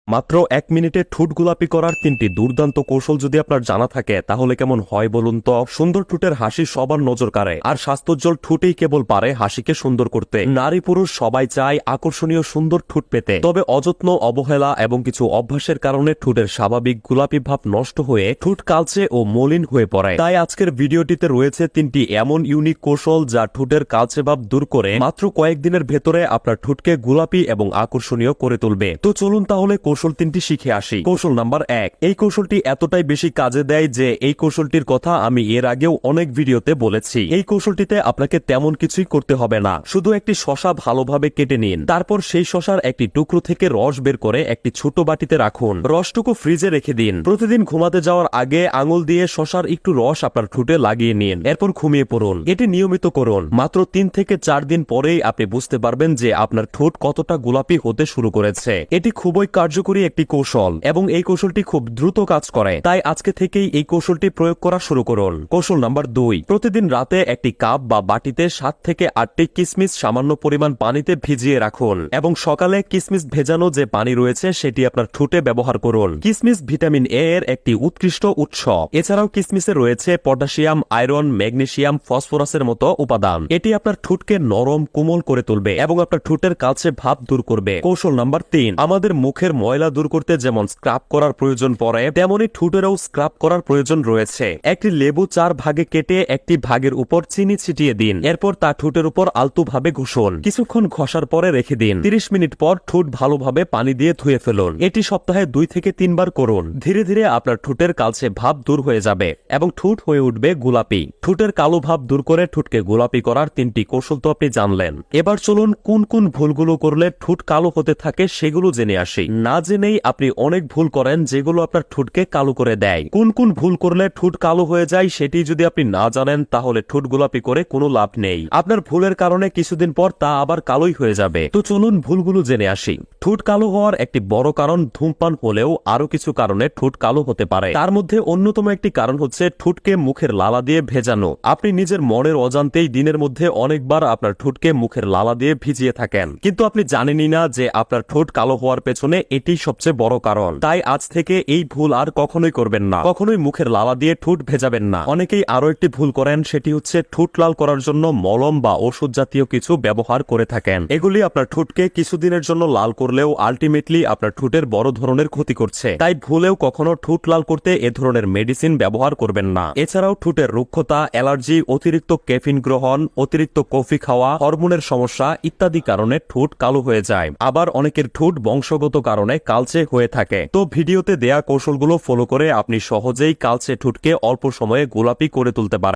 মাত্র 1 মিনিটে ঠোঁট গোলাপি করার 3টি দুর্দান্ত কৌশল যদি আপনার জানা থাকে তাহলে কেমন হয় বলুন তো। সুন্দর ঠোঁটের হাসি সবার নজর কাড়ে, আর স্বাস্থ্যোজ্জ্বল ঠোঁটেই কেবল পারে হাসিকে সুন্দর করতে। নারী পুরুষ সবাই চায় আকর্ষণীয় সুন্দর ঠোঁট পেতে, তবে অযত্ন, অবহেলা এবং কিছু অভ্যাসের কারণে ঠোঁটের স্বাভাবিক গোলাপি ভাব নষ্ট হয়ে ঠোঁট কালচে ও মলিন হয়ে পড়ে। তাই আজকের ভিডিওটিতে রয়েছে 3টি এমন ইউনিক কৌশল যা ঠোঁটের কালচে ভাব দূর করে মাত্র কয়েকদিনের ভেতরে আপনার ঠোঁটকে গোলাপি এবং আকর্ষণীয় করে তুলবে। তো চলুন তাহলে কৌশল 3টি শিখে আসি। কৌশল নাম্বার 1। এই কৌশলটি এতটাই বেশি কাজে দেয় যে এই কৌশলটির কথা আমি এর আগেও অনেক ভিডিওতে বলেছি। এই কৌশলটিতে আপনাকে তেমন কিছুই করতে হবে না, শুধু একটি শসা ভালোভাবে কেটে নিন। তারপর সেই শসার একটি টুকরো থেকে রস বের করে একটি ছোট বাটিতে রাখুন। রসটুকু ফ্রিজে রেখে দিন। প্রতিদিন ঘুমাতে যাওয়ার আগে আঙুল দিয়ে শসার একটু রস আপনার ঠোঁটে লাগিয়ে নিন, এরপর ঘুমিয়ে পড়ুন। এটি নিয়মিত করুন। মাত্র 3 থেকে 4 দিন পরেই আপনি বুঝতে পারবেন যে আপনার ঠোঁট কতটা গোলাপি হতে শুরু করেছে। এটি খুবই কার্যকরী একটি কৌশল এবং এই কৌশলটি খুব দ্রুত কাজ করে, তাই আজকে থেকেই এই কৌশলটি প্রয়োগ করা শুরু করুন। কৌশল নাম্বার 2। প্রতিদিন রাতে একটি কাপ বা বাটিতে 7 থেকে 8টি কিশমিশ সামান্য পরিমাণ পানিতে ভিজিয়ে রাখুন এবং সকালে কিশমিশ ভেজানো যে পানি রয়েছে সেটি আপনার ঠোঁটে ব্যবহার করুন। কিশমিশ ভিটামিন এ এর একটি উৎকৃষ্ট উৎস। এছাড়াও কিশমিশে রয়েছে পটাশিয়াম, আয়রন, ম্যাগনেসিয়াম, ফসফরাসের মতো উপাদান। এটি আপনার ঠোঁটকে নরম, কোমল করে তুলবে এবং আপনার ঠোঁটের কালচে ভাব দূর করবে। কৌশল নাম্বার 3। আমাদের মুখের ময়লা দূর করতে যেমন স্ক্রাব করার প্রয়োজন পড়ে, তেমনি ঠোঁটেরও স্ক্রাব করার প্রয়োজন রয়েছে। একটি লেবু 4 ভাগে কেটে একটি ভাগের উপর চিনি ছিটিয়ে দিন, এরপর তা ঠোঁটের উপর আলতোভাবে ঘষুন। কিছুক্ষণ ঘষার পরে রেখে দিন। 30 মিনিট পর ঠোঁট ভালোভাবে পানি দিয়ে ধুয়ে ফেলুন। এটি সপ্তাহে 2 থেকে 3 বার করুন। ধীরে ধীরে আপনার ঠোঁটের কালচে ভাব দূর হয়ে যাবে এবং ঠোঁট হয়ে উঠবে গোলাপি। ঠোঁটের কালো ভাব দূর করে ঠোঁটকে গোলাপি করার 3টি কৌশল তো আপনি জানলেন। এবার চলুন কোন কোন ভুলগুলো করলে ঠোঁট কালো হতে থাকে সেগুলো জেনে আসি। না জেনেই আপনি অনেক ভুল করেন যেগুলো আপনার ঠোঁটকে কালো করে দেয়। কোন কোন ভুল করলে ঠোঁট কালো হয়ে যায় সেটি যদি আপনি না জানেন তাহলে ঠোঁট গোলাপি করে কোনো লাভ নেই। আপনার ভুলের কারণে কিছুদিন পর তা আবার কালোই হয়ে যাবে। তো চলুন ভুলগুলো জেনে আসি। ঠোঁট কালো হওয়ার একটি বড় কারণ ধূমপান হলেও আরো কিছু কারণে ঠোঁট কালো হতে পারে। তার মধ্যে অন্যতম একটি কারণ হচ্ছে ঠোঁটকে মুখের লালা দিয়ে ভেজানো। আপনি নিজের মনের অজান্তেই দিনের মধ্যে অনেকবার আপনার ঠোঁটকে মুখের লালা দিয়ে ভিজিয়ে থাকেন, কিন্তু আপনি জানেনই না যে আপনার ঠোঁট কালো হওয়ার পেছনে এটি সবচেয়ে বড় কারণ। তাই আজ থেকে এই ভুল আর কখনোই করবেন না। কখনোই মুখের লালা দিয়ে ঠোঁট ভেজাবেন না। অনেকেই আরো একটি ভুল করেন, সেটি হচ্ছে ঠোঁট লাল করার জন্য মলম বা ওষুধ জাতীয় কিছু ব্যবহার করে থাকেন। এগুলি আপনার ঠোঁটকে কিছুদিনের জন্য লাল করলেও আলটিমেটলি আপনার ঠোঁটের বড় ধরনের ক্ষতি করছে। তাই ভুলেও কখনো ঠোঁট লাল করতে এ ধরনের মেডিসিন ব্যবহার করবেন না। এছাড়াও ঠোঁটের রুক্ষতা, অ্যালার্জি, অতিরিক্ত ক্যাফিন গ্রহণ, অতিরিক্ত কফি খাওয়া, হরমোনের সমস্যা ইত্যাদি কারণে ঠোঁট কালো হয়ে যায়। আবার অনেকের ঠোঁট বংশগত কারণে কালচে হয়ে থাকে। তো ভিডিওতে দেয়া কৌশলগুলো ফলো করে আপনি সহজেই কালচে ঠোঁটকে অল্প সময়ে গোলাপি করে তুলতে পারেন।